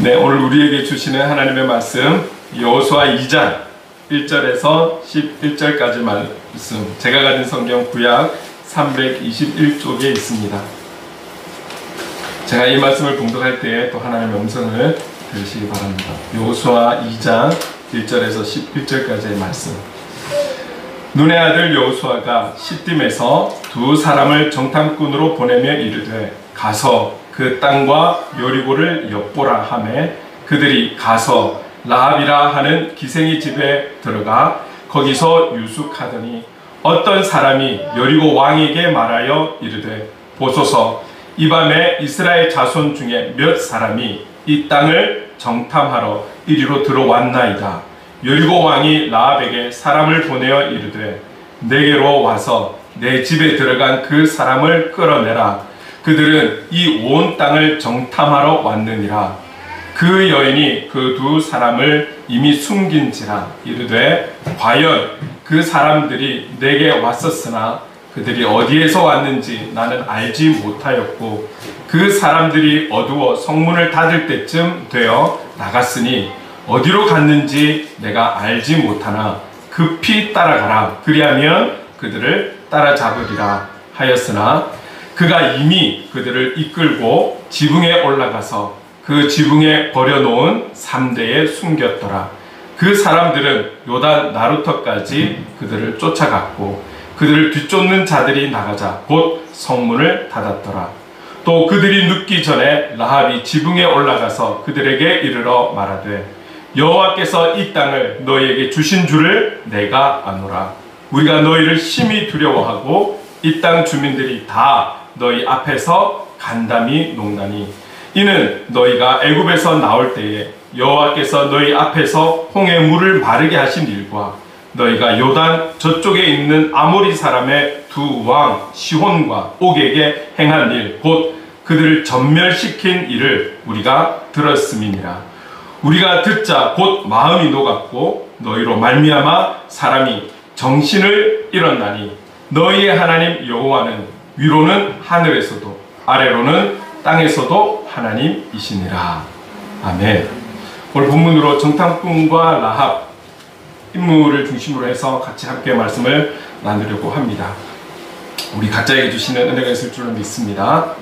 네, 오늘 우리에게 주시는 하나님의 말씀 여호수아 2장 1절에서 11절까지 말씀, 제가 가진 성경 구약 321쪽에 있습니다. 제가 이 말씀을 봉독할 때에 또 하나님의 음성을 들으시기 바랍니다. 여호수아 2장 1절에서 11절까지의 말씀. 눈의 아들 여호수아가 시딤에서 두 사람을 정탐꾼으로 보내며 이르되 가서 그 땅과 여리고를 엿보라 하매 그들이 가서 라합이라 하는 기생의 집에 들어가 거기서 유숙하더니 어떤 사람이 여리고 왕에게 말하여 이르되 보소서 이 밤에 이스라엘 자손 중에 몇 사람이 이 땅을 정탐하러 이리로 들어왔나이다. 여리고 왕이 라합에게 사람을 보내어 이르되 내게로 와서 내 집에 들어간 그 사람을 끌어내라. 그들은 이 온 땅을 정탐하러 왔느니라. 그 여인이 그 두 사람을 이미 숨긴지라 이르되 과연 그 사람들이 내게 왔었으나 그들이 어디에서 왔는지 나는 알지 못하였고 그 사람들이 어두워 성문을 닫을 때쯤 되어 나갔으니 어디로 갔는지 내가 알지 못하나 급히 따라가라. 그리하면 그들을 따라잡으리라 하였으나 그가 이미 그들을 이끌고 지붕에 올라가서 그 지붕에 버려놓은 3대에 숨겼더라. 그 사람들은 요단 나루터까지 그들을 쫓아갔고 그들을 뒤쫓는 자들이 나가자 곧 성문을 닫았더라. 또 그들이 눕기 전에 라합이 지붕에 올라가서 그들에게 이르러 말하되 여호와께서 이 땅을 너희에게 주신 줄을 내가 아노라. 우리가 너희를 심히 두려워하고 이 땅 주민들이 다 너희 앞에서 간담이 농나니 이는 너희가 애굽에서 나올 때에 여호와께서 너희 앞에서 홍해 물을 마르게 하신 일과 너희가 요단 저쪽에 있는 아모리 사람의 두 왕 시혼과 옥에게 행한 일 곧 그들을 전멸시킨 일을 우리가 들었음이니라. 우리가 듣자 곧 마음이 녹았고 너희로 말미암아 사람이 정신을 잃었나니 너희의 하나님 여호와는 위로는 하늘에서도 아래로는 땅에서도 하나님이시니라. 아멘. 오늘 본문으로 정탐꾼과 라합 인물을 중심으로 해서 같이 함께 말씀을 나누려고 합니다. 우리 각자에게 주시는 은혜가 있을 줄로 믿습니다.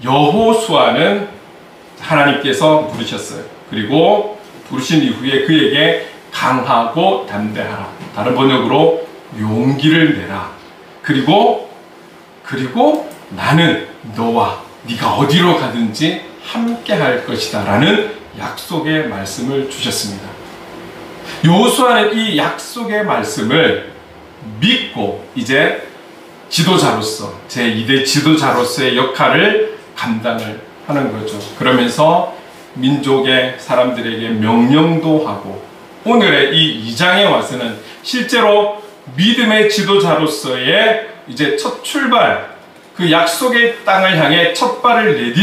여호수아는 하나님께서 부르셨어요. 그리고 부르신 이후에 그에게 강하고 담대하라. 다른 번역으로 용기를 내라. 그리고 나는 너와 네가 어디로 가든지 함께 할 것이다 라는 약속의 말씀을 주셨습니다. 여호수아는 이 약속의 말씀을 믿고 이제 지도자로서 제2대 지도자로서의 역할을 감당을 하는 거죠. 그러면서 민족의 사람들에게 명령도 하고 오늘의 이 2장에 와서는 실제로 믿음의 지도자로서의 이제 첫 출발, 그 약속의 땅을 향해 첫 발을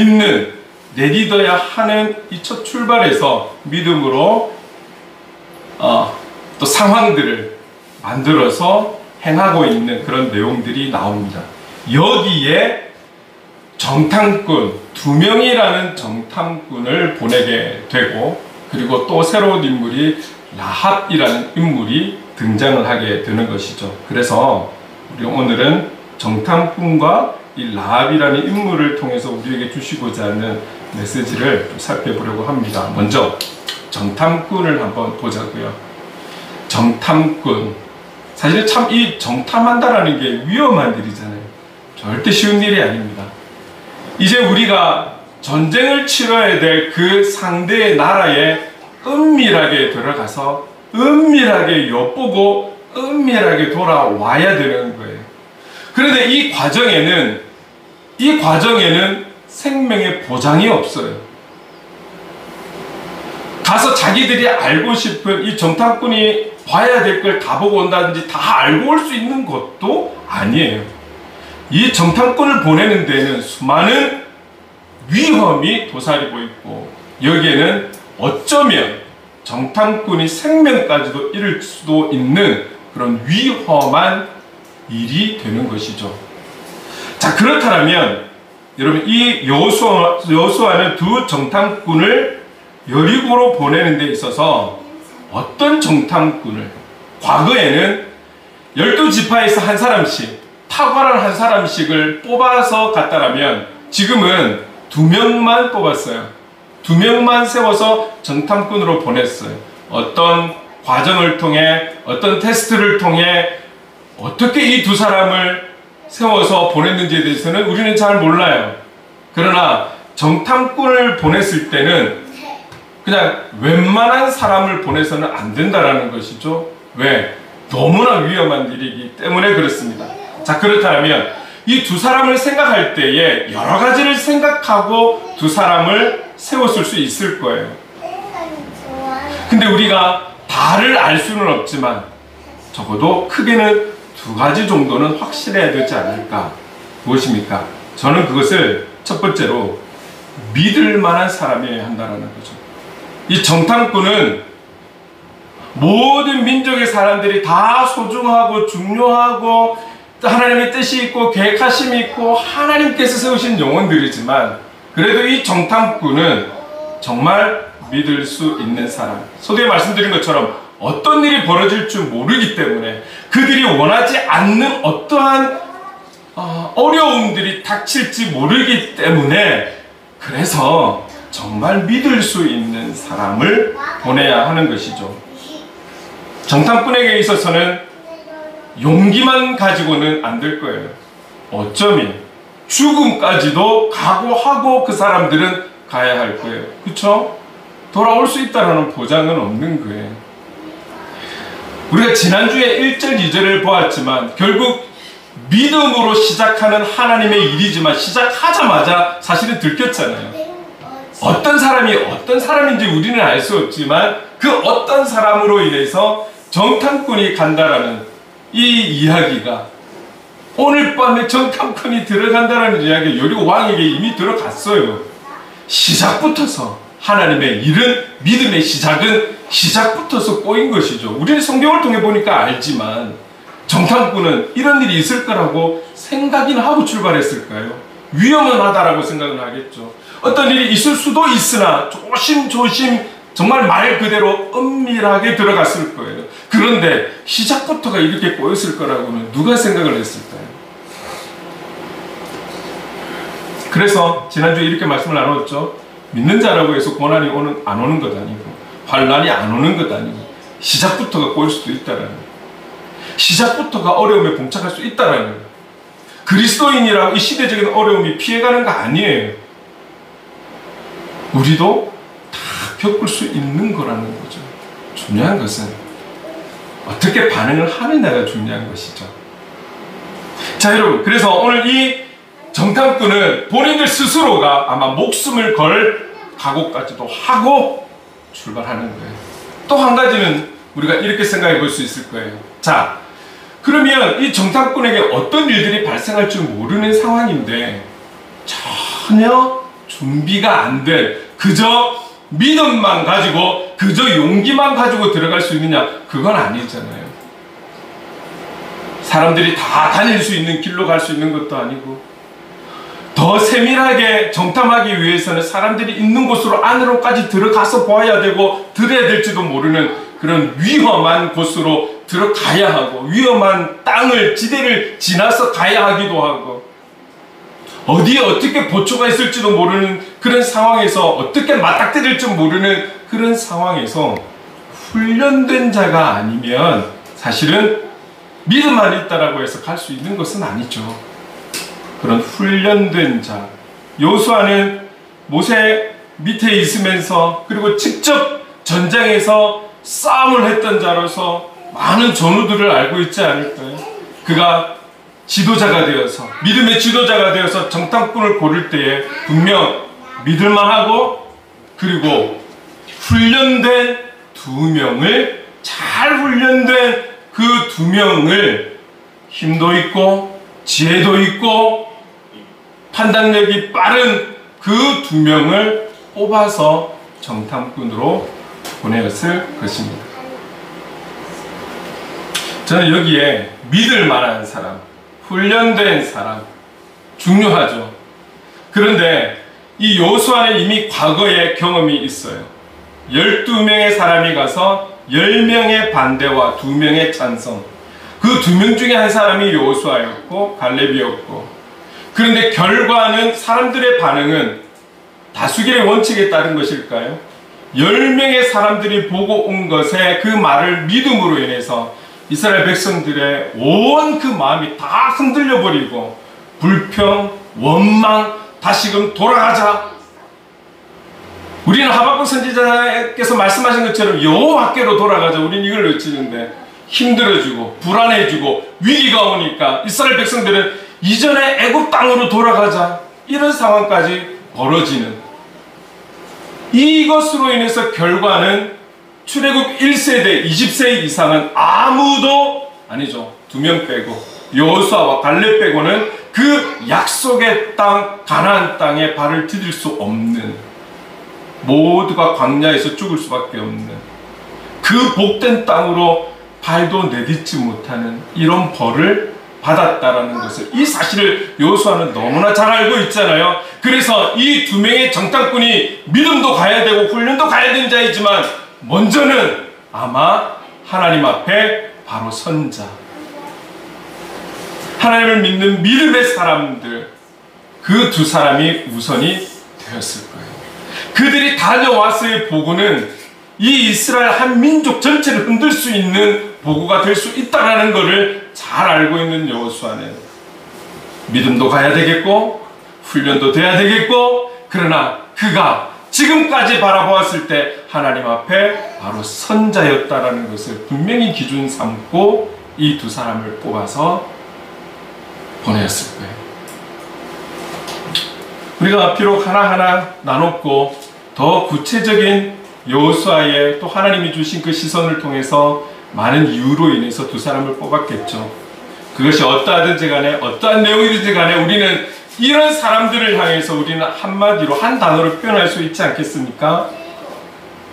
내딛어야 하는 이 첫 출발에서 믿음으로 또 상황들을 만들어서 행하고 있는 그런 내용들이 나옵니다. 여기에 정탐꾼 2명이라는 정탐꾼을 보내게 되고 그리고 또 새로운 인물이 라합이라는 인물이 등장을 하게 되는 것이죠. 그래서 우리 오늘은 정탐꾼과 이 라합이라는 인물을 통해서 우리에게 주시고자 하는 메시지를 좀 살펴보려고 합니다. 먼저 정탐꾼을 한번 보자고요. 정탐꾼, 사실 참 이 정탐한다라는 게 위험한 일이잖아요. 절대 쉬운 일이 아닙니다. 이제 우리가 전쟁을 치러야 될 그 상대의 나라에 은밀하게 들어가서 은밀하게 엿보고 은밀하게 돌아와야 되는 거예요. 그런데 이 과정에는 생명의 보장이 없어요. 가서 자기들이 알고 싶은 이 정탐꾼이 봐야 될 걸 다 보고 온다든지 다 알고 올 수 있는 것도 아니에요. 이 정탐꾼을 보내는 데는 수많은 위험이 도사리고 있고 여기에는 어쩌면 정탐꾼이 생명까지도 잃을 수도 있는 그런 위험한 일이 되는 것이죠. 자, 그렇다면 여러분 이 여호수아는 두 정탐꾼을 여리고로 보내는 데 있어서 어떤 정탐꾼을, 과거에는 12지파에서 한 사람씩, 탁월한 한 사람씩을 뽑아서 갔다라면 지금은 2명만 뽑았어요. 2명만 세워서 정탐꾼으로 보냈어요. 어떤 과정을 통해, 어떤 테스트를 통해 어떻게 이 두 사람을 세워서 보냈는지에 대해서는 우리는 잘 몰라요. 그러나 정탐꾼을 보냈을 때는 그냥 웬만한 사람을 보내서는 안 된다라는 것이죠. 왜? 너무나 위험한 일이기 때문에 그렇습니다. 자, 그렇다면 이 두 사람을 생각할 때에 여러 가지를 생각하고 두 사람을 세웠을 수 있을 거예요. 근데 우리가 다를 알 수는 없지만 적어도 크게는 2가지 정도는 확실해야 되지 않을까. 무엇입니까? 저는 그것을 첫 번째로 믿을 만한 사람이어야 한다는 거죠. 이 정탐꾼은 모든 민족의 사람들이 다 소중하고 중요하고 하나님의 뜻이 있고 계획하심이 있고 하나님께서 세우신 영혼들이지만 그래도 이 정탐꾼은 정말 믿을 수 있는 사람. 서두에 말씀드린 것처럼 어떤 일이 벌어질 줄 모르기 때문에 그들이 원하지 않는 어떠한 어려움들이 닥칠지 모르기 때문에 그래서 정말 믿을 수 있는 사람을 보내야 하는 것이죠. 정탐꾼에게 있어서는 용기만 가지고는 안 될 거예요. 어쩌면 죽음까지도 각오하고 그 사람들은 가야 할 거예요. 그렇죠? 돌아올 수 있다는 보장은 없는 거예요. 우리가 지난주에 1절 2절을 보았지만 결국 믿음으로 시작하는 하나님의 일이지만 시작하자마자 사실은 들켰잖아요. 어떤 사람이 어떤 사람인지 우리는 알 수 없지만 그 어떤 사람으로 인해서 정탐꾼이 간다라는 이 이야기가 오늘 밤에 정탐꾼이 들어간다는 이야기가 여리고 왕에게 이미 들어갔어요. 시작부터서 하나님의 일은, 믿음의 시작은 시작부터서 꼬인 것이죠. 우리는 성경을 통해 보니까 알지만 정탐꾼은 이런 일이 있을 거라고 생각이나 하고 출발했을까요? 위험은 하다라고 생각은 하겠죠. 어떤 일이 있을 수도 있으나 조심조심 정말 말 그대로 은밀하게 들어갔을 거예요. 그런데 시작부터가 이렇게 꼬였을 거라고는 누가 생각을 했을까요? 그래서 지난주에 이렇게 말씀을 나눴죠. 믿는 자라고 해서 고난이 안 오는 것 아니고 환난이 안 오는 것 아니고 시작부터가 꼬일 수도 있다라는 거예요. 시작부터가 어려움에 봉착할 수 있다라는 거예요. 그리스도인이라고 이 시대적인 어려움이 피해가는 거 아니에요. 우리도 다 겪을 수 있는 거라는 거죠. 중요한 것은 어떻게 반응을 하느냐가 중요한 것이죠. 자, 여러분, 그래서 오늘 이 정탐꾼은 본인들 스스로가 아마 목숨을 걸 각오까지도 하고 출발하는 거예요. 또 한 가지는 우리가 이렇게 생각해 볼 수 있을 거예요. 자, 그러면 이 정탐꾼에게 어떤 일들이 발생할 줄 모르는 상황인데 전혀 준비가 안 된, 그저 믿음만 가지고, 그저 용기만 가지고 들어갈 수 있느냐? 그건 아니잖아요. 사람들이 다 다닐 수 있는 길로 갈 수 있는 것도 아니고, 더 세밀하게 정탐하기 위해서는 사람들이 있는 곳으로 안으로까지 들어가서 보아야 되고 들어야 될지도 모르는 그런 위험한 곳으로 들어가야 하고, 위험한 땅을, 지대를 지나서 가야 하기도 하고, 어디에 어떻게 보초가 있을지도 모르는 그런 상황에서, 어떻게 맞닥뜨릴지 모르는 그런 상황에서 훈련된 자가 아니면 사실은 믿음만 있다라고 해서 갈 수 있는 것은 아니죠. 그런 훈련된 자, 여호수아는 모세 밑에 있으면서 그리고 직접 전장에서 싸움을 했던 자로서 많은 전우들을 알고 있지 않을까요? 그가 지도자가 되어서, 믿음의 지도자가 되어서 정탐꾼을 고를 때에 분명 믿을만하고 그리고 훈련된 2명을, 잘 훈련된 그 2명을 힘도 있고 지혜도 있고 판단력이 빠른 그 2명을 뽑아서 정탐꾼으로 보내었을 것입니다. 저는 여기에 믿을 만한 사람, 훈련된 사람 중요하죠. 그런데 이 여호수아는 이미 과거에 경험이 있어요. 12명의 사람이 가서 10명의 반대와 2명의 찬성. 그 2명 중에 한 사람이 여호수아였고 갈렙이었고, 그런데 결과는 사람들의 반응은 다수결의 원칙에 따른 것일까요? 10명의 사람들이 보고 온 것에 그 말을 믿음으로 인해서 이스라엘 백성들의 온 그 마음이 다 흔들려 버리고 불평, 원망, 다시금 돌아가자. 우리는 하박국 선지자께서 말씀하신 것처럼 여호와께로 돌아가자. 우리는 이걸 외치는데 힘들어지고 불안해지고 위기가 오니까 이스라엘 백성들은 이전에 애굽 땅으로 돌아가자. 이런 상황까지 벌어지는, 이것으로 인해서 결과는 출애굽 1세대 20세 이상은 아무도, 아니죠, 2명 빼고 여호수아와 갈렙 빼고는 그 약속의 땅 가나안 땅에 발을 디딜 수 없는, 모두가 광야에서 죽을 수밖에 없는 그 복된 땅으로 발도 내딛지 못하는 이런 벌을 받았다라는 것을, 이 사실을 여호수아는 너무나 잘 알고 있잖아요. 그래서 이 2명의 정탐꾼이 믿음도 가야 되고 훈련도 가야 되는 자이지만 먼저는 아마 하나님 앞에 바로 선자, 하나님을 믿는 믿음의 사람들, 그 2 사람이 우선이 되었을 거예요. 그들이 다녀와서의 보고는 이 이스라엘 한 민족 전체를 흔들 수 있는 보고가 될 수 있다는 것을 잘 알고 있는 여호수아는 믿음도 가야 되겠고 훈련도 돼야 되겠고, 그러나 그가 지금까지 바라보았을 때 하나님 앞에 바로 선자였다라는 것을 분명히 기준 삼고 이 2 사람을 뽑아서 보내었을 거예요. 우리가 비록 하나하나 나눴고 더 구체적인 여호수아의 또 하나님이 주신 그 시선을 통해서 많은 이유로 인해서 2 사람을 뽑았겠죠. 그것이 어떠하든지 간에 어떠한 내용이든지 간에 우리는 이런 사람들을 향해서 우리는 한마디로 한 단어로 표현할 수 있지 않겠습니까?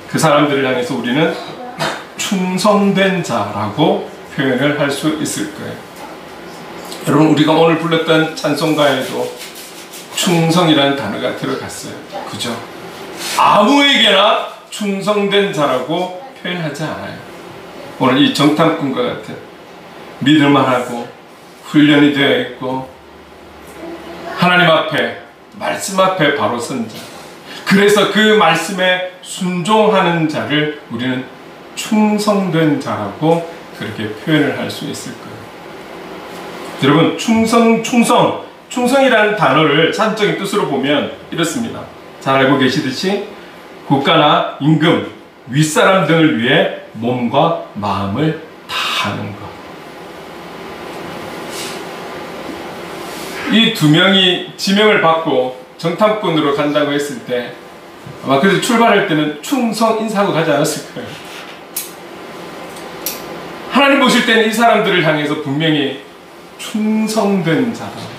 그 사람들을 향해서 우리는 충성된 자라고 표현을 할 수 있을 거예요. 여러분, 우리가 오늘 불렀던 찬송가에도 충성이라는 단어가 들어갔어요. 그죠? 아무에게나 충성된 자라고 표현하지 않아요. 오늘 이 정탐꾼과 같은 믿을만하고 훈련이 되어 있고 하나님 앞에, 말씀 앞에 바로 선 자, 그래서 그 말씀에 순종하는 자를 우리는 충성된 자라고 그렇게 표현을 할 수 있을 거예요. 여러분, 충성이라는 단어를 사전적인 뜻으로 보면 이렇습니다. 잘 알고 계시듯이 국가나 임금, 윗사람 등을 위해 몸과 마음을 다하는 것. 이 2명이 지명을 받고 정탐꾼으로 간다고 했을 때 아마 그래서 출발할 때는 충성 인사하고 가지 않았을 거예요. 하나님 보실 때는 이 사람들을 향해서 분명히 충성된 자다.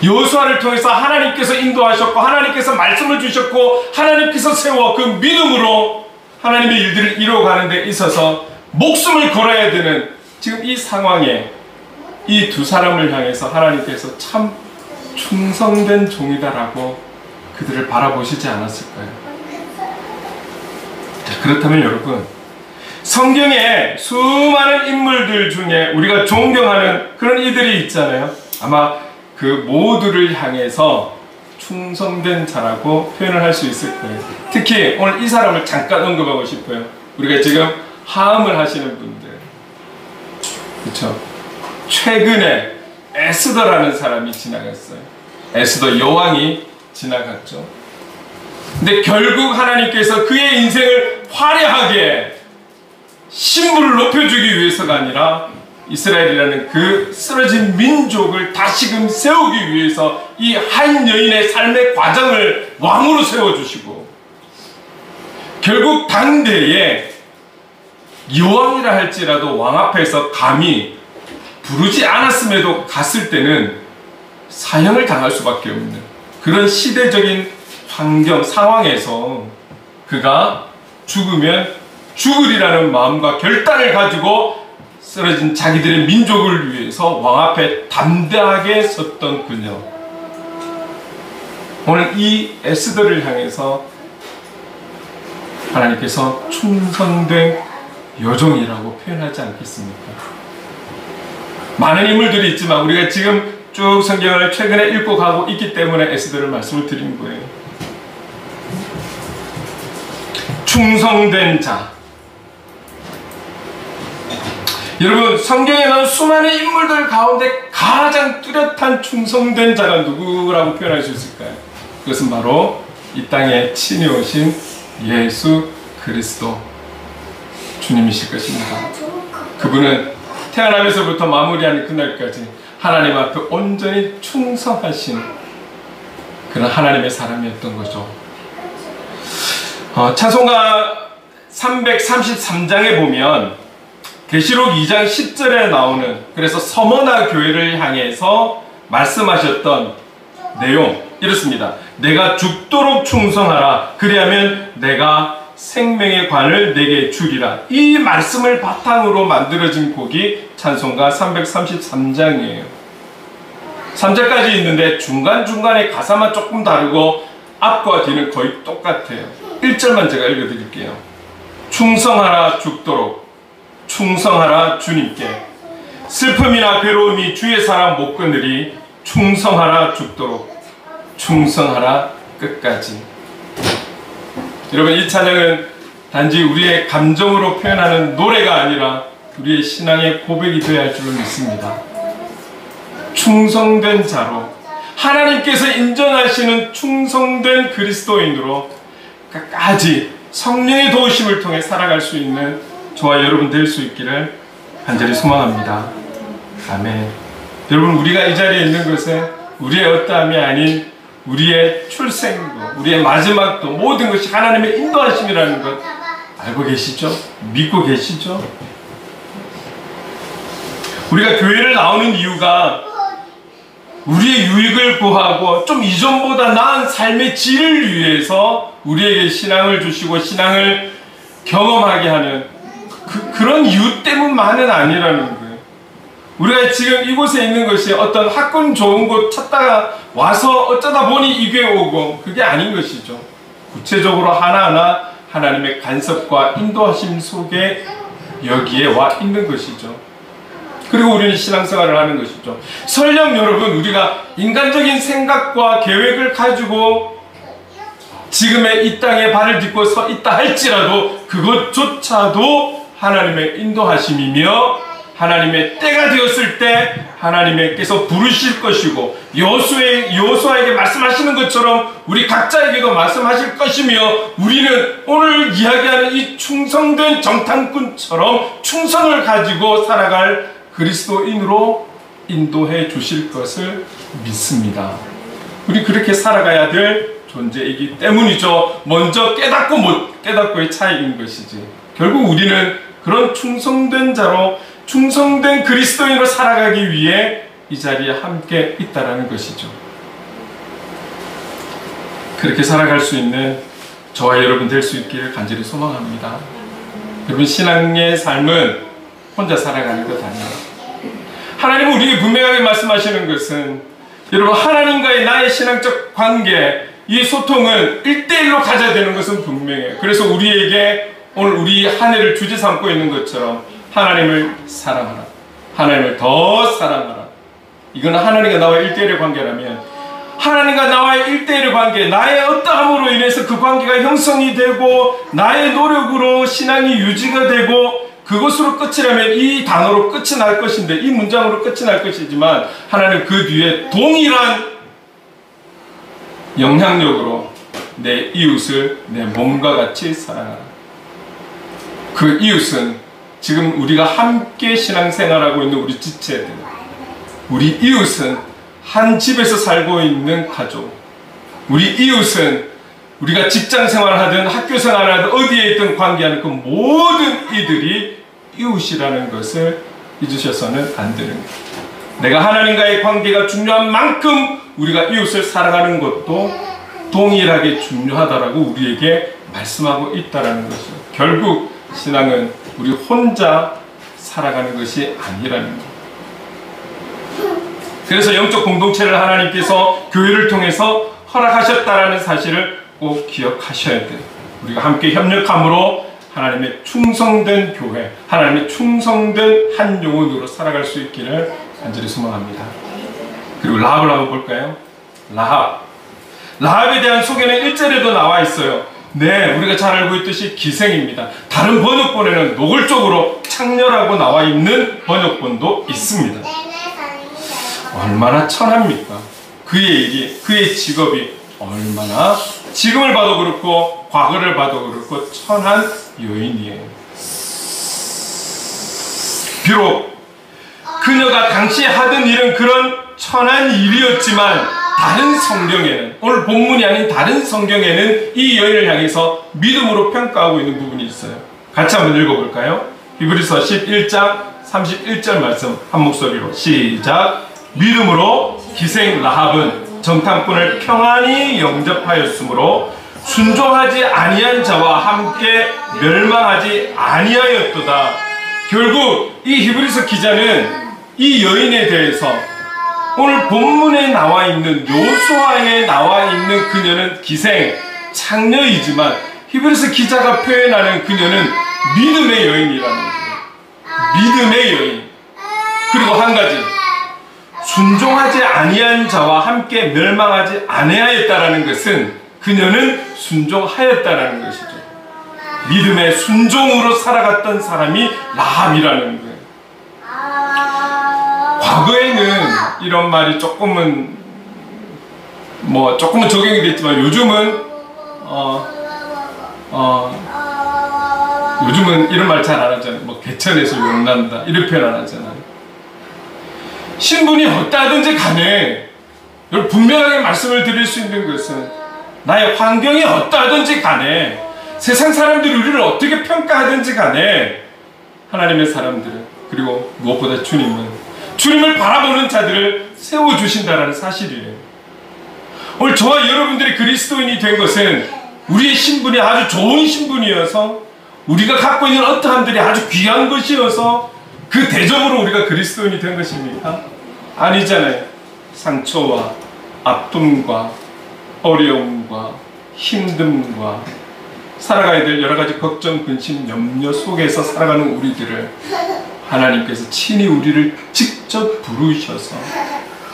여호수아를 통해서 하나님께서 인도하셨고 하나님께서 말씀을 주셨고 하나님께서 세워 그 믿음으로 하나님의 일들을 이루어가는 데 있어서 목숨을 걸어야 되는 지금 이 상황에 이 2 사람을 향해서 하나님께서 참 충성된 종이다라고 그들을 바라보시지 않았을까요? 자, 그렇다면 여러분, 성경에 수많은 인물들 중에 우리가 존경하는 그런 이들이 있잖아요. 아마 그 모두를 향해서 충성된 자라고 표현을 할 수 있을 거예요. 특히 오늘 이 사람을 잠깐 언급하고 싶어요. 우리가 지금 하음을 하시는 분들, 그렇죠? 최근에 에스더라는 사람이 지나갔어요. 에스더 여왕이 지나갔죠. 근데 결국 하나님께서 그의 인생을 화려하게 신분을 높여주기 위해서가 아니라 이스라엘이라는 그 쓰러진 민족을 다시금 세우기 위해서 이 한 여인의 삶의 과정을 왕으로 세워주시고, 결국 당대에 여왕이라 할지라도 왕 앞에서 감히 부르지 않았음에도 갔을 때는 사형을 당할 수밖에 없는 그런 시대적인 환경 상황에서 그가 죽으면 죽으리라는 마음과 결단을 가지고 쓰러진 자기들의 민족을 위해서 왕 앞에 담대하게 섰던 그녀. 오늘 이 에스더를 향해서 하나님께서 충성된 여종이라고 표현하지 않겠습니까? 많은 인물들이 있지만 우리가 지금 쭉 성경을 최근에 읽고 가고 있기 때문에 에스더를 말씀을 드린 거예요. 충성된 자. 여러분, 성경에 나온 수많은 인물들 가운데 가장 뚜렷한 충성된 자가 누구라고 표현할 수 있을까요? 그것은 바로 이 땅에 친히 오신 예수 그리스도 주님이실 것입니다. 그분은 태어나면서부터 마무리하는 그날까지 하나님 앞에 온전히 충성하신 그런 하나님의 사람이었던 거죠. 찬송가 333장에 보면 계시록 2장 10절에 나오는, 그래서 서머나 교회를 향해서 말씀하셨던 내용 이렇습니다. 내가 죽도록 충성하라. 그리하면 내가 생명의 관을 내게 주리라. 이 말씀을 바탕으로 만들어진 곡이 찬송가 333장이에요. 3절까지 있는데 중간중간에 가사만 조금 다르고 앞과 뒤는 거의 똑같아요. 1절만 제가 읽어드릴게요. 충성하라 죽도록, 충성하라 주님께, 슬픔이나 괴로움이 주의 사랑 못 끊으리, 충성하라 죽도록, 충성하라 끝까지. 여러분, 이 찬양은 단지 우리의 감정으로 표현하는 노래가 아니라 우리의 신앙의 고백이 되어야 할 줄로 믿습니다. 충성된 자로, 하나님께서 인정하시는 충성된 그리스도인으로 끝까지 성령의 도우심을 통해 살아갈 수 있는 저와 여러분 될 수 있기를 간절히 소망합니다. 아멘. 여러분, 우리가 이 자리에 있는 것은 우리의 어떠함이 아닌 우리의 출생도, 우리의 마지막도, 모든 것이 하나님의 인도하심이라는 것 알고 계시죠? 믿고 계시죠? 우리가 교회를 나오는 이유가 우리의 유익을 구하고 좀 이전보다 나은 삶의 질을 위해서 우리에게 신앙을 주시고 신앙을 경험하게 하는 그런 이유 때문만은 아니라는 거예요. 우리가 지금 이곳에 있는 것이 어떤 학군 좋은 곳 찾다가 와서 어쩌다 보니 이 교회 오고, 그게 아닌 것이죠. 구체적으로 하나하나 하나님의 간섭과 인도하심 속에 여기에 와 있는 것이죠. 그리고 우리는 신앙생활을 하는 것이죠. 설령 여러분, 우리가 인간적인 생각과 계획을 가지고 지금의 이 땅에 발을 딛고 서 있다 할지라도 그것조차도 하나님의 인도하심이며 하나님의 때가 되었을 때 하나님께서 부르실 것이고, 여호수아에게 말씀하시는 것처럼 우리 각자에게도 말씀하실 것이며, 우리는 오늘 이야기하는 이 충성된 정탐꾼처럼 충성을 가지고 살아갈 그리스도인으로 인도해 주실 것을 믿습니다. 우리 그렇게 살아가야 될 존재이기 때문이죠. 먼저 깨닫고 못 깨닫고의 차이인 것이지. 결국 우리는 그런 충성된 자로, 충성된 그리스도인으로 살아가기 위해 이 자리에 함께 있다라는 것이죠. 그렇게 살아갈 수 있는 저와 여러분 될 수 있기를 간절히 소망합니다. 여러분, 신앙의 삶은 혼자 살아가는 것 아니에요. 하나님은 우리에게 분명하게 말씀하시는 것은, 여러분, 하나님과의 나의 신앙적 관계, 이 소통은 1대1로 가져야 되는 것은 분명해요. 그래서 우리에게 오늘 우리 한 해를 주제 삼고 있는 것처럼 하나님을 사랑하라, 하나님을 더 사랑하라. 이거는 하나님과 나와의 1대1의 관계라면, 하나님과 나와의 1대1의 관계, 나의 어떠함으로 인해서 그 관계가 형성이 되고 나의 노력으로 신앙이 유지가 되고 그것으로 끝이라면 이 단어로 끝이 날 것인데, 이 문장으로 끝이 날 것이지만, 하나님 그 뒤에 동일한 영향력으로 내 이웃을 내 몸과 같이 사랑하라. 그 이웃은 지금 우리가 함께 신앙생활하고 있는 우리 지체들, 우리 이웃은 한 집에서 살고 있는 가족, 우리 이웃은 우리가 직장생활을 하든 학교생활을 하든 어디에 있든 관계하는 그 모든 이들이 이웃이라는 것을 잊으셔서는 안 되는 거예요. 내가 하나님과의 관계가 중요한 만큼 우리가 이웃을 사랑하는 것도 동일하게 중요하다라고 우리에게 말씀하고 있다는 것이죠. 결국 신앙은 우리 혼자 살아가는 것이 아니라는 거예요. 그래서 영적 공동체를 하나님께서 교회를 통해서 허락하셨다라는 사실을 꼭 기억하셔야 돼요. 우리가 함께 협력함으로 하나님의 충성된 교회, 하나님의 충성된 한 영혼으로 살아갈 수 있기를 간절히 소망합니다. 그리고 라합을 한번 볼까요? 라합에 대한 소개는 1절에도 나와 있어요. 네, 우리가 잘 알고 있듯이 기생입니다. 다른 번역본에는 노골적으로 창녀라고 나와 있는 번역본도 있습니다. 얼마나 천합니까? 그의 일이, 그의 직업이 얼마나 지금을 봐도 그렇고 과거를 봐도 그렇고 천한 여인이에요. 비록 그녀가 당시에 하던 일은 그런 천한 일이었지만 다른 성경에는, 오늘 본문이 아닌 다른 성경에는 이 여인을 향해서 믿음으로 평가하고 있는 부분이 있어요. 같이 한번 읽어볼까요? 히브리서 11장 31절 말씀 한 목소리로 시작. 믿음으로 기생 라합은 정탐꾼을 평안히 영접하였으므로 순종하지 아니한 자와 함께 멸망하지 아니하였도다. 결국 이 히브리서 기자는 이 여인에 대해서 오늘 본문에 나와 있는 여호수아에 나와 있는 그녀는 기생, 창녀이지만 히브리서 기자가 표현하는 그녀는 믿음의 여인이라는 거예요. 믿음의 여인. 그리고 한 가지, 순종하지 아니한 자와 함께 멸망하지 아니하였다라는 것은 그녀는 순종하였다라는 것이죠. 믿음의 순종으로 살아갔던 사람이 라합이라는 거예요. 과거에는 이런 말이 조금은 적용이 됐지만 요즘은 요즘은 이런 말 잘 안 하잖아요. 개천에서 용난다 이런 표현 안 하잖아요. 신분이 어떠하든지 간에 분명하게 말씀을 드릴 수 있는 것은 나의 환경이 어떠하든지 간에 세상 사람들이 우리를 어떻게 평가하든지 간에 하나님의 사람들은, 그리고 무엇보다 주님을 바라보는 자들을 세워주신다는 사실이에요. 오늘 저와 여러분들이 그리스도인이 된 것은 우리의 신분이 아주 좋은 신분이어서, 우리가 갖고 있는 어떠함들이 아주 귀한 것이어서 그 대접으로 우리가 그리스도인이 된 것입니까? 아니잖아요. 상처와 아픔과 어려움과 힘듦과 살아가야 될 여러 가지 걱정, 근심, 염려 속에서 살아가는 우리들을 하나님께서 친히 우리를 직접 부르셔서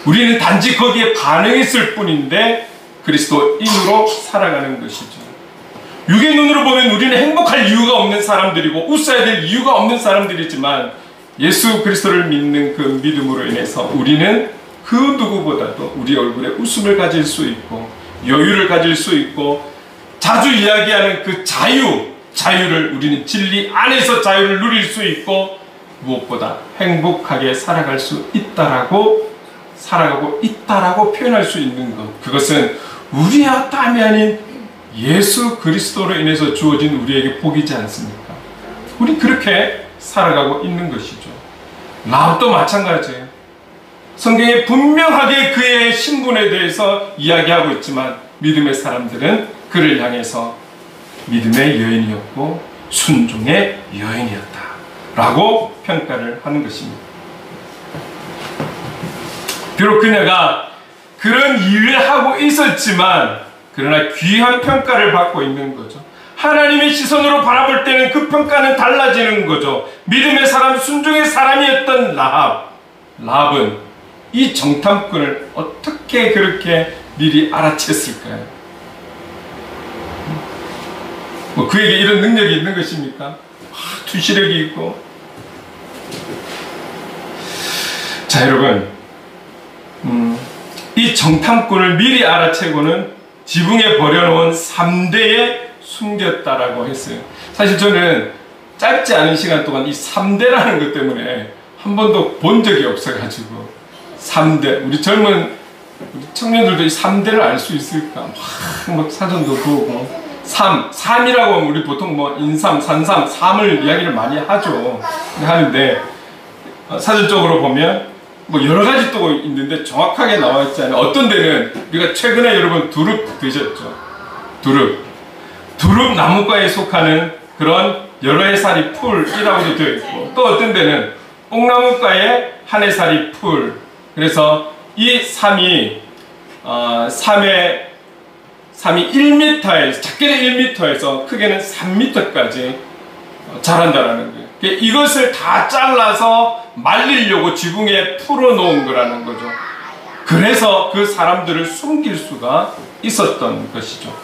우리는 단지 거기에 반응했을 뿐인데 그리스도인으로 살아가는 것이죠. 육의 눈으로 보면 우리는 행복할 이유가 없는 사람들이고 웃어야 될 이유가 없는 사람들이지만 예수 그리스도를 믿는 그 믿음으로 인해서 우리는 그 누구보다도 우리 얼굴에 웃음을 가질 수 있고 여유를 가질 수 있고 자주 이야기하는 그 자유를 우리는 진리 안에서 자유를 누릴 수 있고 무엇보다 행복하게 살아갈 수 있다라고 살아가고 있다라고 표현할 수 있는 것, 그것은 우리의 땀이 아닌 예수 그리스도로 인해서 주어진 우리에게 복이지 않습니까? 우리 그렇게 살아가고 있는 것이죠. 라합도 마찬가지예요. 성경에 분명하게 그의 신분에 대해서 이야기하고 있지만 믿음의 사람들은 그를 향해서 믿음의 여인이었고 순종의 여인이었다 라고 평가를 하는 것입니다. 비록 그녀가 그런 일을 하고 있었지만 그러나 귀한 평가를 받고 있는 거죠. 하나님의 시선으로 바라볼 때는 그 평가는 달라지는 거죠. 믿음의 사람, 순종의 사람이었던 라합은 이 정탐꾼을 어떻게 그렇게 미리 알아챘을까요? 그에게 이런 능력이 있는 것입니까? 투시력이 있고. 자, 여러분, 이 정탐꾼을 미리 알아채고는 지붕에 버려놓은 3대에 숨겼다라고 했어요. 사실 저는 짧지 않은 시간 동안 이 3대라는 것 때문에 한 번도 본 적이 없어가지고 3대, 우리 젊은 청년들도 이 3대를 알 수 있을까? 막 사전도 보고 3이라고 하면 우리 보통 인삼, 산삼, 삼을 이야기를 많이 하는데 사전적으로 보면 여러 가지 또 있는데 정확하게 나와 있지 않아요. 어떤 데는 우리가 최근에 여러분 두릅 드셨죠? 두릅 나무과에 속하는 그런 여러 해살이 풀이라고도 되어 있고, 또 어떤 데는 뽕나무과의 한 해살이 풀. 그래서 이 삼이 삼의 삶이 1m에서, 작게는 1m에서 크게는 3m까지 자란다라는 거예요. 이것을 다 잘라서 말리려고 지붕에 풀어놓은 거라는 거죠. 그래서 그 사람들을 숨길 수가 있었던 것이죠.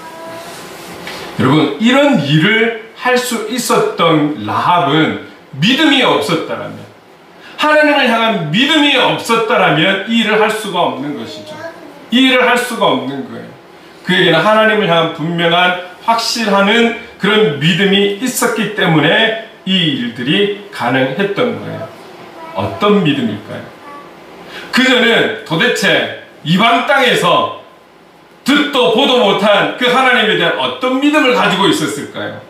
여러분, 이런 일을 할 수 있었던 라합은 믿음이 없었다라면, 하나님을 향한 믿음이 없었다라면 이 일을 할 수가 없는 것이죠. 이 일을 할 수가 없는 거예요. 그에게는 하나님을 향한 분명한 확실하는 그런 믿음이 있었기 때문에 이 일들이 가능했던 거예요. 어떤 믿음일까요? 그녀는 도대체 이방 땅에서 듣도 보도 못한 그 하나님에 대한 어떤 믿음을 가지고 있었을까요?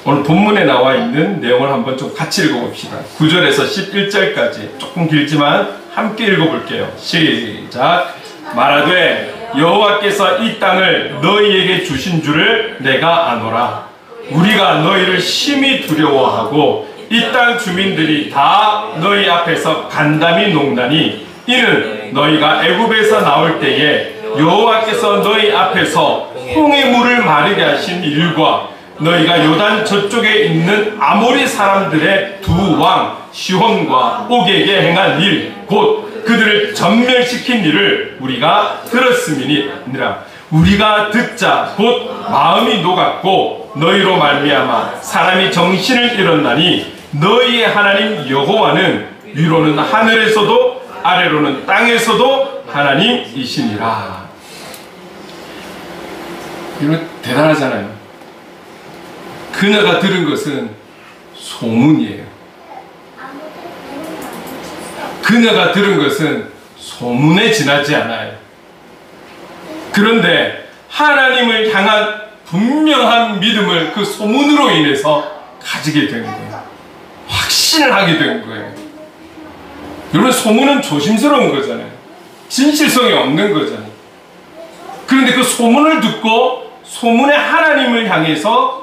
오늘 본문에 나와 있는 내용을 한번 좀 같이 읽어봅시다. 9절에서 11절까지 조금 길지만 함께 읽어볼게요. 시작. 말하되 여호와께서 이 땅을 너희에게 주신 줄을 내가 아노라. 우리가 너희를 심히 두려워하고 이 땅 주민들이 다 너희 앞에서 간담이 녹나니 이는 너희가 애굽에서 나올 때에 여호와께서 너희 앞에서 홍해 물을 마르게 하신 일과 너희가 요단 저쪽에 있는 아모리 사람들의 두 왕 시혼과 옥에게 행한 일 곧 그들을 전멸시킨 일을 우리가 들었음이니라. 우리가 듣자 곧 마음이 녹았고 너희로 말미암아 사람이 정신을 잃었나니 너희의 하나님 여호와는 위로는 하늘에서도 아래로는 땅에서도 하나님이시니라. 이거 대단하잖아요. 그녀가 들은 것은 소문이에요. 그녀가 들은 것은 소문에 지나지 않아요. 그런데 하나님을 향한 분명한 믿음을 그 소문으로 인해서 가지게 된 거예요. 확신을 하게 된 거예요. 여러분, 소문은 조심스러운 거잖아요. 진실성이 없는 거잖아요. 그런데 그 소문을 듣고 소문의 하나님을 향해서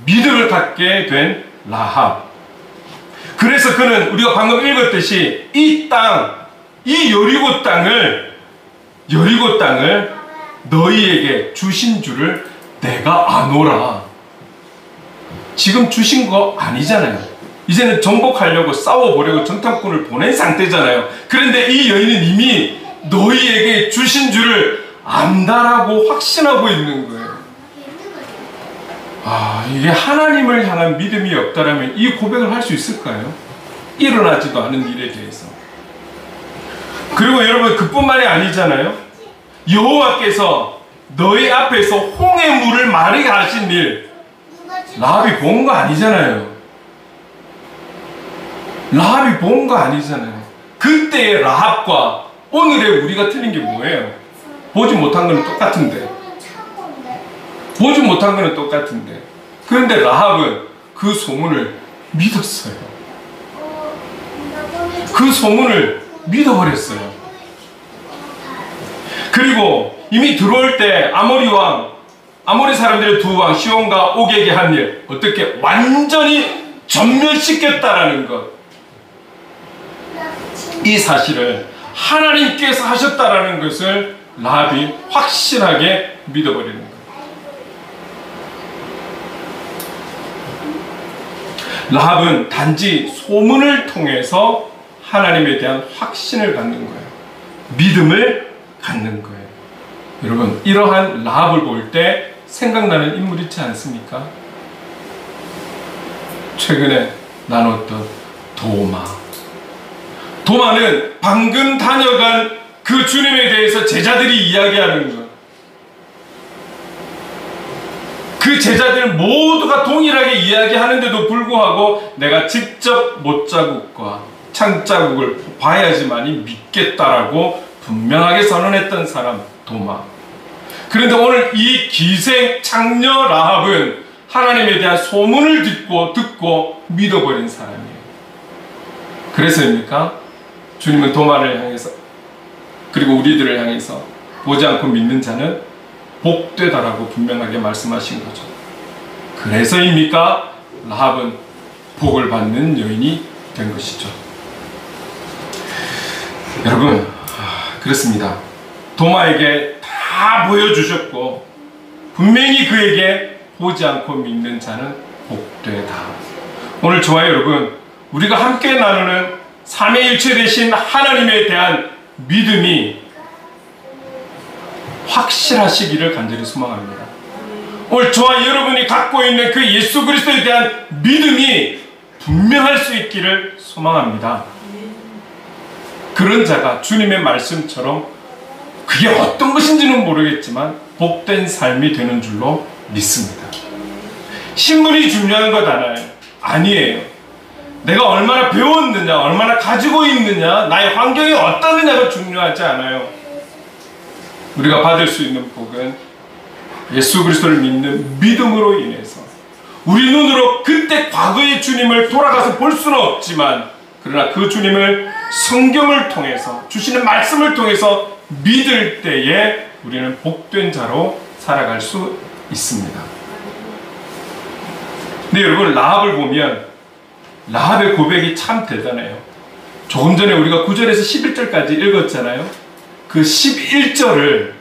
믿음을 갖게 된 라합. 그래서 그는 우리가 방금 읽었듯이 이 땅, 이 여리고 땅을 너희에게 주신 줄을 내가 아노라. 지금 주신 거 아니잖아요. 이제는 정복하려고 싸워보려고 정탐꾼을 보낸 상태잖아요. 그런데 이 여인은 이미 너희에게 주신 줄을 안다라고 확신하고 있는 거예요. 이게 하나님을 향한 믿음이 없다라면 이 고백을 할 수 있을까요? 일어나지도 않은 일에 대해서. 그리고 여러분, 그뿐만이 아니잖아요. 여호와께서 너희 앞에서 홍해 물을 마르게 하신 일, 라합이 본 거 아니잖아요. 라합이 본 거 아니잖아요. 그때의 라합과 오늘의 우리가 틀린 게 뭐예요? 보지 못한 거는 똑같은데. 보지 못한 거는 똑같은데. 그런데 라합은 그 소문을 믿었어요. 그 소문을 믿어버렸어요. 그리고 이미 들어올 때 아모리 사람들의 두 왕 시온과 옥에게 한 일, 어떻게 완전히 전멸시켰다라는 것, 이 사실을 하나님께서 하셨다라는 것을 라합이 확실하게 믿어버리는 거예요. 라합은 단지 소문을 통해서 하나님에 대한 확신을 갖는 거예요. 믿음을 갖는 거예요. 여러분, 이러한 라합을 볼 때 생각나는 인물 있지 않습니까? 최근에 나눴던 도마. 도마는 방금 다녀간 그 주님에 대해서 제자들이 이야기하는 것. 그 제자들 모두가 동일하게 이야기하는데도 불구하고 내가 직접 못자국과 창자국을 봐야지만이 믿겠다라고 분명하게 선언했던 사람, 도마. 그런데 오늘 이 기생 창녀 라합은 하나님에 대한 소문을 듣고 믿어버린 사람이에요. 그래서입니까? 주님은 도마를 향해서, 그리고 우리들을 향해서 보지 않고 믿는 자는 복되다라고 분명하게 말씀하신 거죠. 그래서입니까? 라합은 복을 받는 여인이 된 것이죠. 여러분, 그렇습니다. 도마에게 다 보여주셨고 분명히 그에게 보지 않고 믿는 자는 복되다. 오늘 저와 여러분, 우리가 함께 나누는 삼위일체 되신 하나님에 대한 믿음이 확실하시기를 간절히 소망합니다. 오늘 저와 여러분이 갖고 있는 그 예수 그리스도에 대한 믿음이 분명할 수 있기를 소망합니다. 그런 자가 주님의 말씀처럼 그게 어떤 것인지는 모르겠지만 복된 삶이 되는 줄로 믿습니다. 신분이 중요한 것 아니에요. 내가 얼마나 배웠느냐, 얼마나 가지고 있느냐, 나의 환경이 어떠느냐가 중요하지 않아요. 우리가 받을 수 있는 복은 예수 그리스도를 믿는 믿음으로 인해서 우리 눈으로 그때 과거의 주님을 돌아가서 볼 수는 없지만, 그러나 그 주님을 성경을 통해서 주시는 말씀을 통해서 믿을 때에 우리는 복된 자로 살아갈 수 있습니다. 근데 여러분, 라합을 보면 라합의 고백이 참 대단해요. 조금 전에 우리가 9절에서 11절까지 읽었잖아요. 그 11절을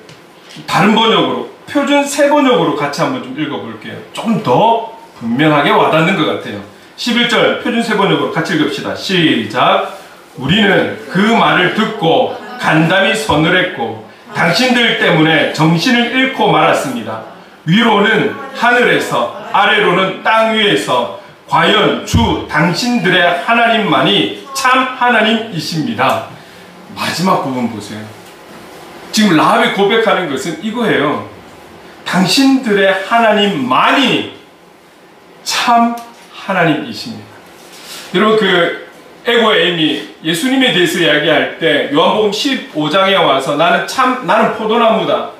다른 번역으로, 표준 새 번역으로 같이 한번 좀 읽어볼게요. 조금 더 분명하게 와닿는 것 같아요. 11절 표준 새 번역으로 같이 읽읍시다. 시작. 우리는 그 말을 듣고 간담이 서늘했고 당신들 때문에 정신을 잃고 말았습니다. 위로는 하늘에서, 아래로는 땅 위에서 과연 주 당신들의 하나님만이 참 하나님이십니다. 마지막 부분 보세요. 지금 라합이 고백하는 것은 이거예요. 당신들의 하나님만이 참 하나님이십니다. 여러분, 그 에고의 에임이 예수님에 대해서 이야기할 때 요한복음 15장에 와서 나는 포도나무다.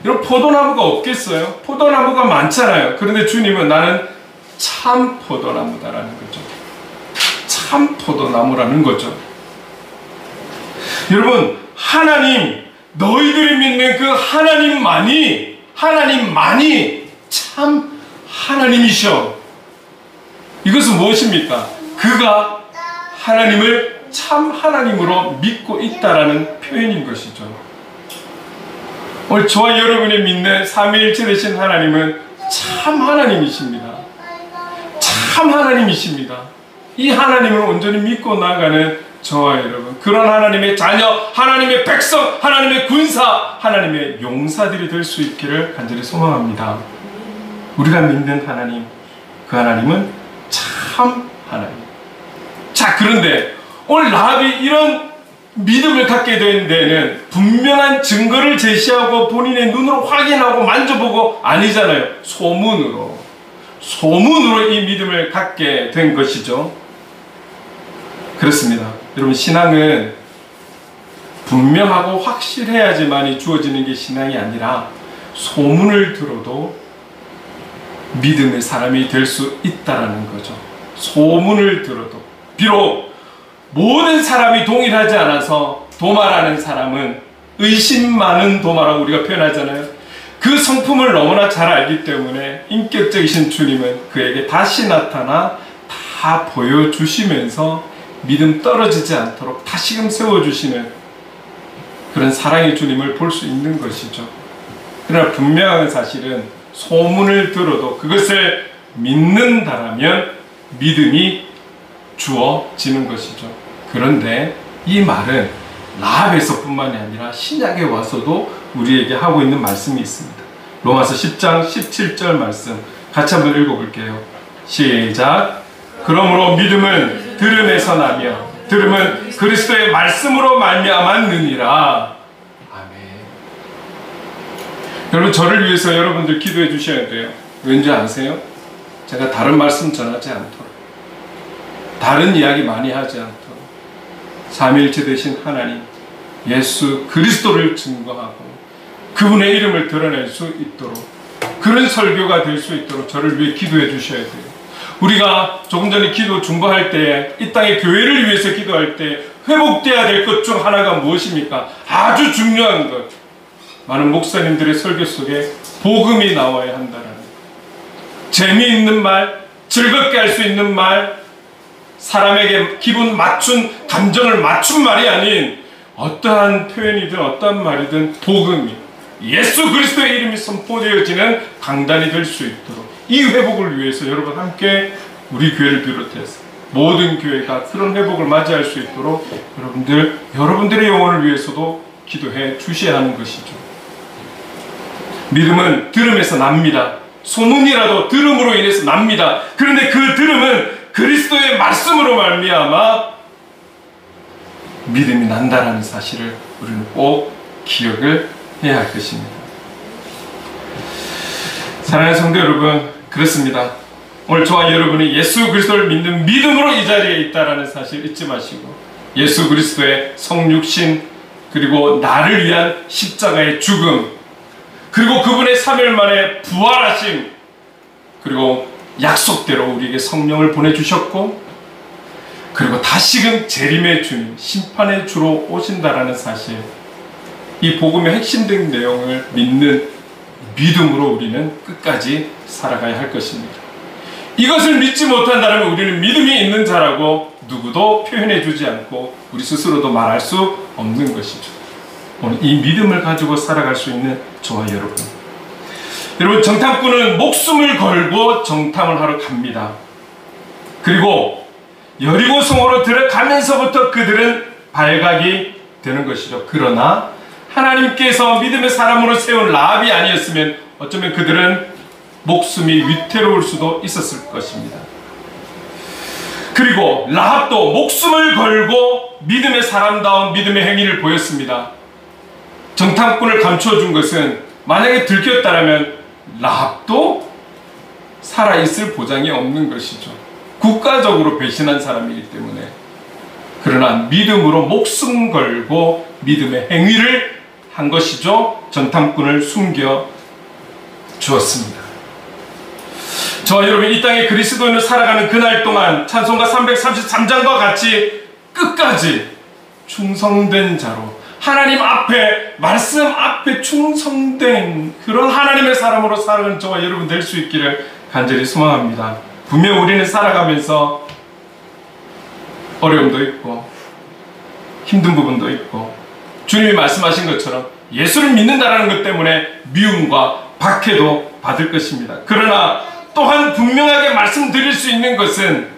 여러분, 포도나무가 없겠어요? 포도나무가 많잖아요. 그런데 주님은 나는 참 포도나무다라는 거죠. 참 포도나무라는 거죠. 여러분, 하나님, 너희들이 믿는 그 하나님만이 참 하나님이셔. 이것은 무엇입니까? 그가 하나님을 참 하나님으로 믿고 있다라는 표현인 것이죠. 오늘 저와 여러분이 믿는 삼위일체 되신 하나님은 참 하나님이십니다. 참 하나님이십니다. 이 하나님을 온전히 믿고 나아가는 저와 여러분, 그런 하나님의 자녀, 하나님의 백성, 하나님의 군사, 하나님의 용사들이 될 수 있기를 간절히 소망합니다. 우리가 믿는 하나님, 그 하나님은 참 하나님. 자, 그런데 오늘 라합이 이런 믿음을 갖게 된 데는 분명한 증거를 제시하고 본인의 눈으로 확인하고 만져보고 아니잖아요. 소문으로 이 믿음을 갖게 된 것이죠. 그렇습니다. 여러분, 신앙은 분명하고 확실해야지만이 주어지는 게 신앙이 아니라 소문을 들어도 믿음의 사람이 될 수 있다라는 거죠. 소문을 들어도, 비록 모든 사람이 동일하지 않아서 도마라는 사람은 의심 많은 도마라고 우리가 표현하잖아요. 그 성품을 너무나 잘 알기 때문에 인격적이신 주님은 그에게 다시 나타나 다 보여주시면서 믿음 떨어지지 않도록 다시금 세워주시는 그런 사랑의 주님을 볼 수 있는 것이죠. 그러나 분명한 사실은 소문을 들어도 그것을 믿는다라면 믿음이 주어지는 것이죠. 그런데 이 말은 라합에서뿐만이 아니라 신약에 와서도 우리에게 하고 있는 말씀이 있습니다. 로마서 10장 17절 말씀 같이 한번 읽어볼게요. 시작. 그러므로 믿음은 들음에서 나며 들음은 그리스도의 말씀으로 말미암았느니라. 아멘. 여러분, 저를 위해서 여러분들 기도해 주셔야 돼요. 왠지 아세요? 제가 다른 말씀 전하지 않도록, 다른 이야기 많이 하지 않도록 삼위일체 되신 하나님 예수 그리스도를 증거하고 그분의 이름을 드러낼 수 있도록, 그런 설교가 될 수 있도록 저를 위해 기도해 주셔야 돼요. 우리가 조금 전에 기도 중보할 때, 이 땅의 교회를 위해서 기도할 때 회복되어야 될 것 중 하나가 무엇입니까? 아주 중요한 것, 많은 목사님들의 설교 속에 복음이 나와야 한다는 것. 재미있는 말, 즐겁게 할 수 있는 말, 사람에게 기분 맞춘, 감정을 맞춘 말이 아닌 어떠한 표현이든 어떠한 말이든 복음이, 예수 그리스도의 이름이 선포되어지는 강단이 될 수 있도록 이 회복을 위해서 여러분 함께 우리 교회를 비롯해서 모든 교회가 그런 회복을 맞이할 수 있도록 여러분들의 영혼을 위해서도 기도해 주셔야 하는 것이죠. 믿음은 들음에서 납니다. 소문이라도 들음으로 인해서 납니다. 그런데 그 들음은 그리스도의 말씀으로 말미암아 믿음이 난다라는 사실을 우리는 꼭 기억을 해야 할 것입니다. 사랑하는 성도 여러분, 그렇습니다. 오늘 저와 여러분이 예수 그리스도를 믿는 믿음으로 이 자리에 있다라는 사실 잊지 마시고 예수 그리스도의 성육신 그리고 나를 위한 십자가의 죽음 그리고 그분의 3일 만에 부활하심 그리고 약속대로 우리에게 성령을 보내주셨고 그리고 다시금 재림의 주님 심판의 주로 오신다라는 사실 이 복음의 핵심된 내용을 믿는 믿음으로 우리는 끝까지 살아가야 할 것입니다. 이것을 믿지 못한다면 우리는 믿음이 있는 자라고 누구도 표현해 주지 않고 우리 스스로도 말할 수 없는 것이죠. 오늘 이 믿음을 가지고 살아갈 수 있는 저와 여러분 정탐꾼은 목숨을 걸고 정탐을 하러 갑니다. 그리고 여리고 성으로 들어가면서부터 그들은 발각이 되는 것이죠. 그러나 하나님께서 믿음의 사람으로 세운 라합이 아니었으면 어쩌면 그들은 목숨이 위태로울 수도 있었을 것입니다. 그리고 라합도 목숨을 걸고 믿음의 사람다운 믿음의 행위를 보였습니다. 정탐꾼을 감춰준 것은 만약에 들켰다면 라합도 살아있을 보장이 없는 것이죠. 국가적으로 배신한 사람이기 때문에. 그러나 믿음으로 목숨 걸고 믿음의 행위를 한 것이죠. 정탐꾼을 숨겨 주었습니다. 저와 여러분 이 땅에 그리스도인으로 살아가는 그날 동안 찬송가 333장과 같이 끝까지 충성된 자로 하나님 앞에 말씀 앞에 충성된 그런 하나님의 사람으로 살아가는 저와 여러분 될 수 있기를 간절히 소망합니다. 분명 우리는 살아가면서 어려움도 있고 힘든 부분도 있고 주님이 말씀하신 것처럼 예수를 믿는다는 것 때문에 미움과 박해도 받을 것입니다. 그러나 또한 분명하게 말씀드릴 수 있는 것은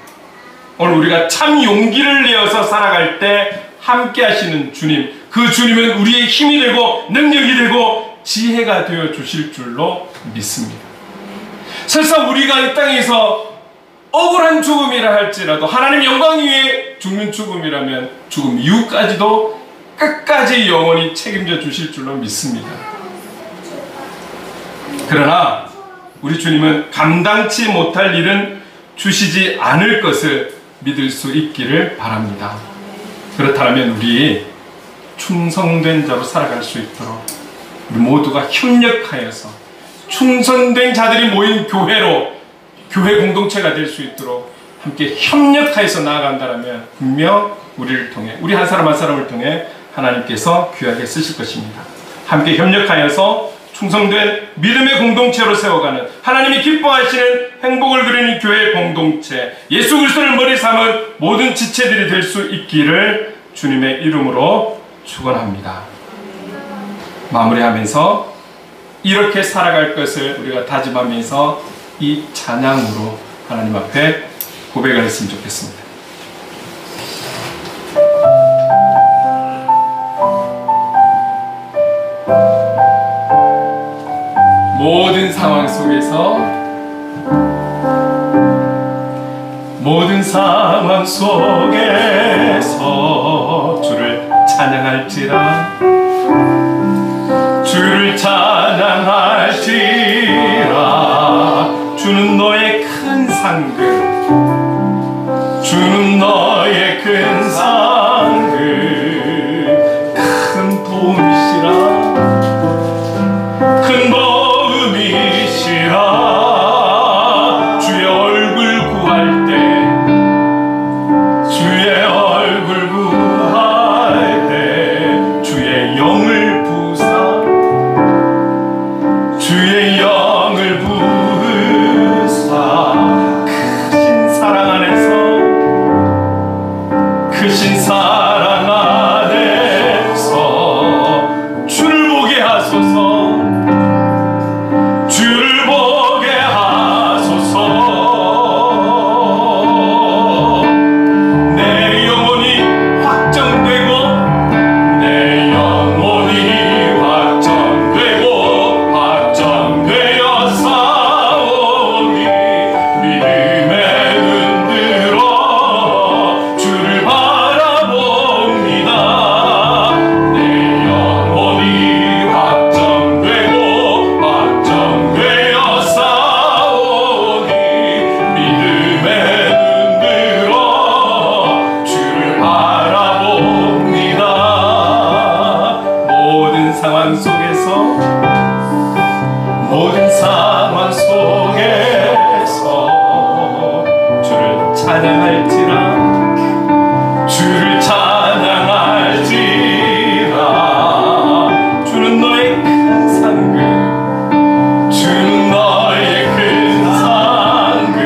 오늘 우리가 참 용기를 내어서 살아갈 때 함께 하시는 주님, 그 주님은 우리의 힘이 되고 능력이 되고 지혜가 되어 주실 줄로 믿습니다. 설사 우리가 이 땅에서 억울한 죽음이라 할지라도 하나님 영광 위에 죽는 죽음이라면 죽음 이후까지도 끝까지 영원히 책임져 주실 줄로 믿습니다. 그러나 우리 주님은 감당치 못할 일은 주시지 않을 것을 믿을 수 있기를 바랍니다. 그렇다면 우리 충성된 자로 살아갈 수 있도록 우리 모두가 협력하여서 충성된 자들이 모인 교회로 교회 공동체가 될 수 있도록 함께 협력하여서 나아간다면 분명 우리를 통해 우리 한 사람 한 사람을 통해 하나님께서 귀하게 쓰실 것입니다. 함께 협력하여서 충성된 믿음의 공동체로 세워가는 하나님이 기뻐하시는 행복을 그리는 교회 공동체 예수 그리스도를 머리 삼은 모든 지체들이 될 수 있기를 주님의 이름으로 축원합니다. 마무리하면서 이렇게 살아갈 것을 우리가 다짐하면서 이 찬양으로 하나님 앞에 고백을 했으면 좋겠습니다. 모든 상황 속에서 주를 찬양할지라 주를 찬양할지라 주는 너의 큰 상급 주는 너의 큰 상급 큰 도움이시라 큰 도움이시라 주의 얼굴 구할 때 주의 얼굴 구할 때 주의 영을 부사 주의 영을 부으사 상황 속에서 모든 상황 속에서 주를 찬양할지라 주를 찬양할지라 주는 너의 큰 상급 주는 너의 큰 상급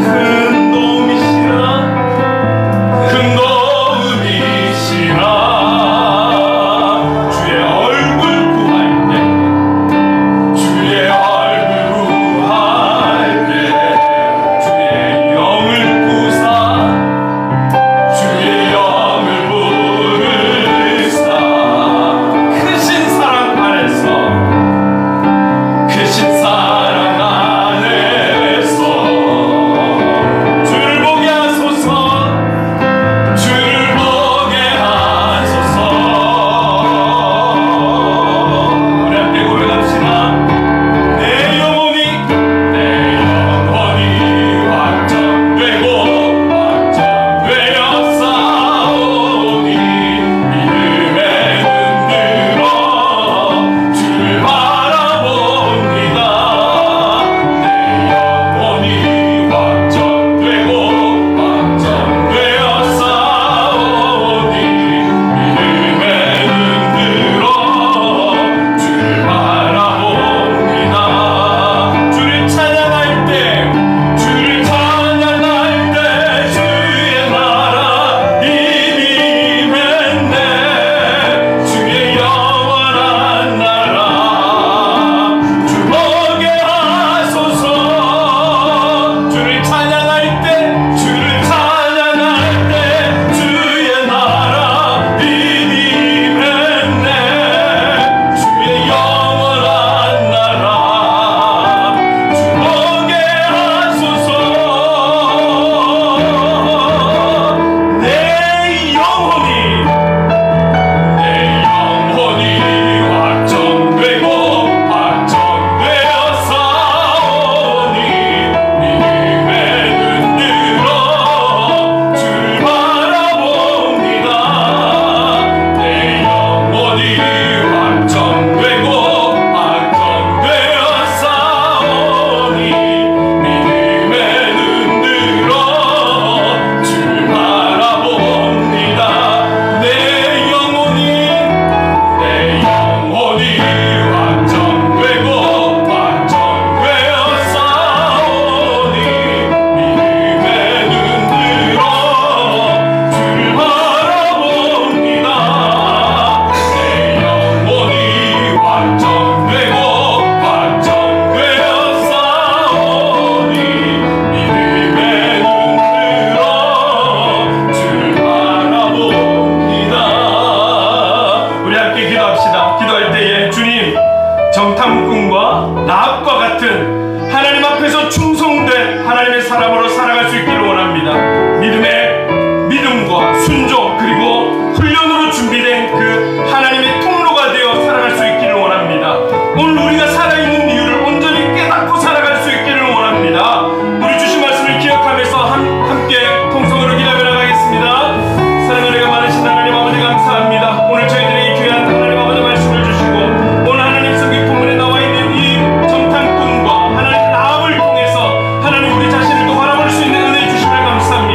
큰 도움이시라 큰 도움이시라 주의 얼굴 구할 때 주의 얼굴 구할 때 주의 영을 부사 주의 영을 부르사 크신 사랑 안에서 크신 사랑 안에서 주를 보게 하소서 주를 보게 하소서 우리 함께 고백합시다. 내 영혼이 확정되고 확정되어 싸우니 믿음에 흔들어 주를 바라봅니다. 내 영혼이 확정되고 확정되어 싸우니 믿음에 흔들어 주를 바라봅니다. 주를 찬양할 때 주의 나라 이미 맺네 주의 영원한 나라 주 보게 하소서 주를 찬양할 때 주의 나라 이미 맺네 주의 영원한 나라 주 보게 하소서 내 영혼이 확정되고 확정되어 싸우니 믿음에 흔들어 주를 바라봅니다. 내 영혼이 확정되고 확정되어 싸우니 믿음에 흔들어 주를 바라봅니다. 내 영혼이 확정되고 확정되어 싸우니 믿음에 흔들어 주를 바라봅니다. 내 영혼이 확정되고 확정되어 싸우니 믿음에 흔들어 주를 바라봅니다. 우리 함께 기도합시다. 기도할 때에 주님 정탐꾼과 라합과 같은 하나님 앞에서 충성된 하나님의 사람으로 살아갈 수 있기를 원합니다. 믿음과 순종 그리고 훈련으로 준비된 그 하나님의 통로가 되어 살아갈 수 있기를 원합니다. 오늘 우리가 살아있는 이유를 온전히 깨닫고 살아갈 수 있기를 원합니다. 우리 주신 말씀을 기억하면서 함께 통성으로 기도하며 나가겠습니다. 사랑하는 은혜가 많으신 하나님 아버지 감사합니다. 오늘 저희들이 귀한 하나님 아버지 말씀을 주시고 오늘 하나님 성경 본문에 나와 있는 이 정탐꾼과 하나님 라합을 통해서 하나님 우리 자신을 또 바라볼 수 있는 은혜 주심을 감사합니다.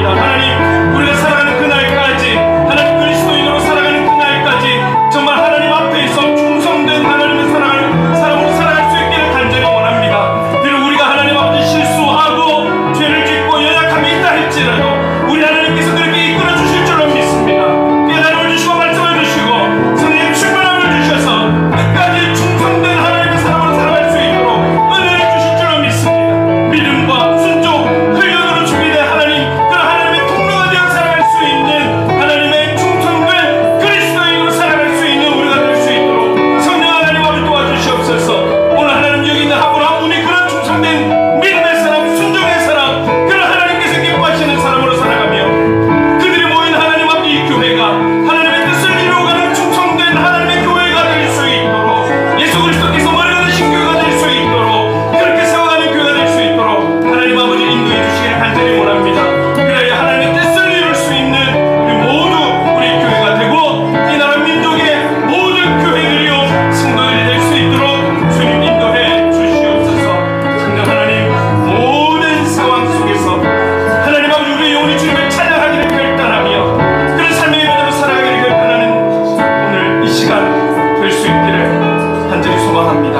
시간 될 수 있기를 간절히 소망합니다.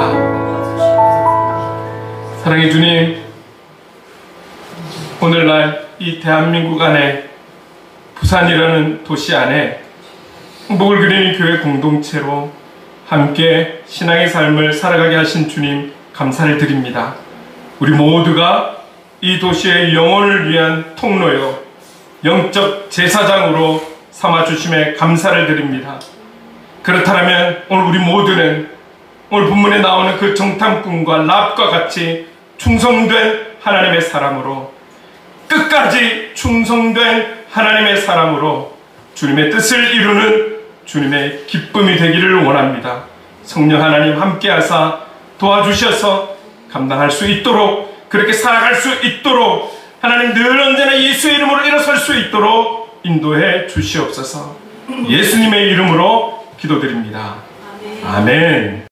사랑의 주님, 오늘날 이 대한민국 안에 부산이라는 도시 안에 행복을 그리는 교회 공동체로 함께 신앙의 삶을 살아가게 하신 주님 감사를 드립니다. 우리 모두가 이 도시의 영혼을 위한 통로요 영적 제사장으로 삼아주심에 감사를 드립니다. 그렇다면 오늘 우리 모두는 오늘 본문에 나오는 그 정탐꾼과 랍과 같이 충성된 하나님의 사람으로, 끝까지 충성된 하나님의 사람으로 주님의 뜻을 이루는 주님의 기쁨이 되기를 원합니다. 성령 하나님 함께하사 도와주셔서 감당할 수 있도록, 그렇게 살아갈 수 있도록 하나님 늘 언제나 예수의 이름으로 일어설 수 있도록 인도해 주시옵소서. 예수님의 이름으로 기도드립니다. 아멘.